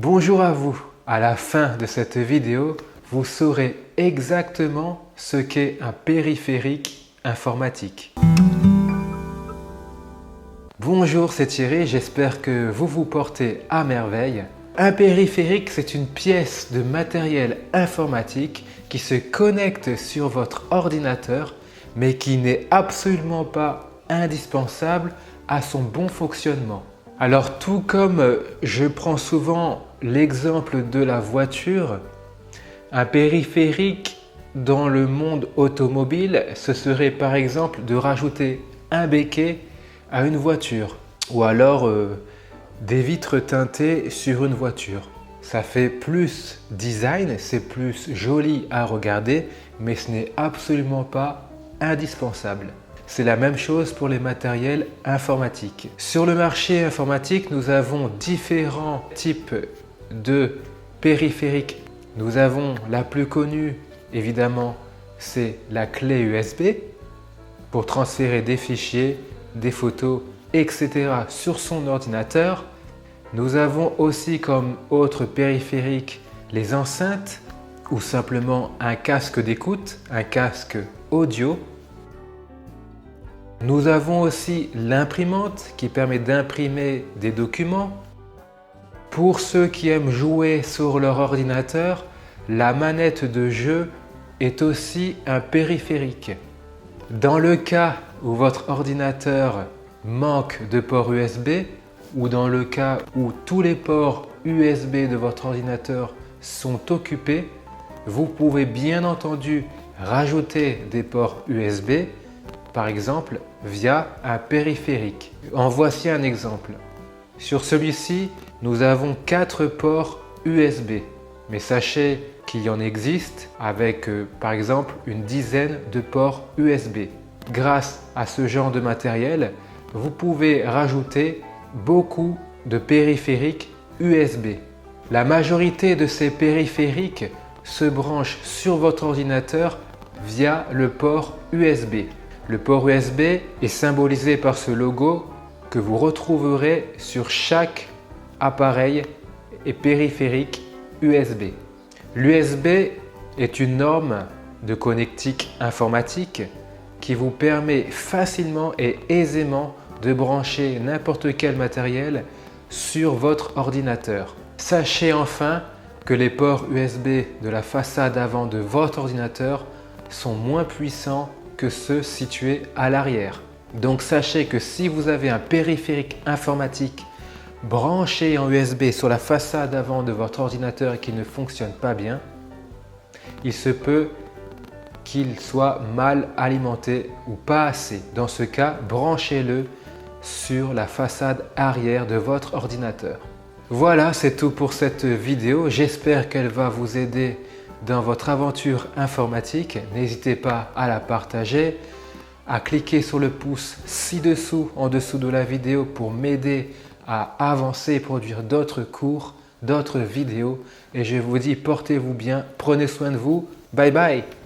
Bonjour à vous. À la fin de cette vidéo, vous saurez exactement ce qu'est un périphérique informatique. Bonjour, c'est Thierry, j'espère que vous vous portez à merveille. Un périphérique, c'est une pièce de matériel informatique qui se connecte sur votre ordinateur, mais qui n'est absolument pas indispensable à son bon fonctionnement. Alors, tout comme je prends souvent l'exemple de la voiture, un périphérique dans le monde automobile, ce serait par exemple de rajouter un béquet à une voiture ou alors des vitres teintées sur une voiture. Ça fait plus design, c'est plus joli à regarder, mais ce n'est absolument pas indispensable. C'est la même chose pour les matériels informatiques. Sur le marché informatique, nous avons différents types de périphériques. Nous avons la plus connue, évidemment, c'est la clé USB pour transférer des fichiers, des photos, etc. sur son ordinateur. Nous avons aussi comme autre périphérique les enceintes ou simplement un casque d'écoute, un casque audio. Nous avons aussi l'imprimante qui permet d'imprimer des documents. Pour ceux qui aiment jouer sur leur ordinateur, la manette de jeu est aussi un périphérique. Dans le cas où votre ordinateur manque de port USB ou dans le cas où tous les ports USB de votre ordinateur sont occupés, vous pouvez bien entendu rajouter des ports USB, par exemple via un périphérique. En voici un exemple. Sur celui-ci, nous avons 4 ports USB, mais sachez qu'il y en existe avec par exemple une dizaine de ports USB. Grâce à ce genre de matériel, vous pouvez rajouter beaucoup de périphériques USB. La majorité de ces périphériques se branchent sur votre ordinateur via le port USB. Le port USB est symbolisé par ce logo que vous retrouverez sur chaque appareil et périphérique USB. L'USB est une norme de connectique informatique qui vous permet facilement et aisément de brancher n'importe quel matériel sur votre ordinateur. Sachez enfin que les ports USB de la façade avant de votre ordinateur sont moins puissants que ceux situés à l'arrière. Donc sachez que si vous avez un périphérique informatique branché en USB sur la façade avant de votre ordinateur et qui ne fonctionne pas bien, il se peut qu'il soit mal alimenté ou pas assez. Dans ce cas, branchez-le sur la façade arrière de votre ordinateur. Voilà, c'est tout pour cette vidéo. J'espère qu'elle va vous aider dans votre aventure informatique. N'hésitez pas à la partager, à cliquer sur le pouce ci-dessous, en dessous de la vidéo pour m'aider à avancer et produire d'autres cours, d'autres vidéos. Et je vous dis, portez-vous bien, prenez soin de vous. Bye bye!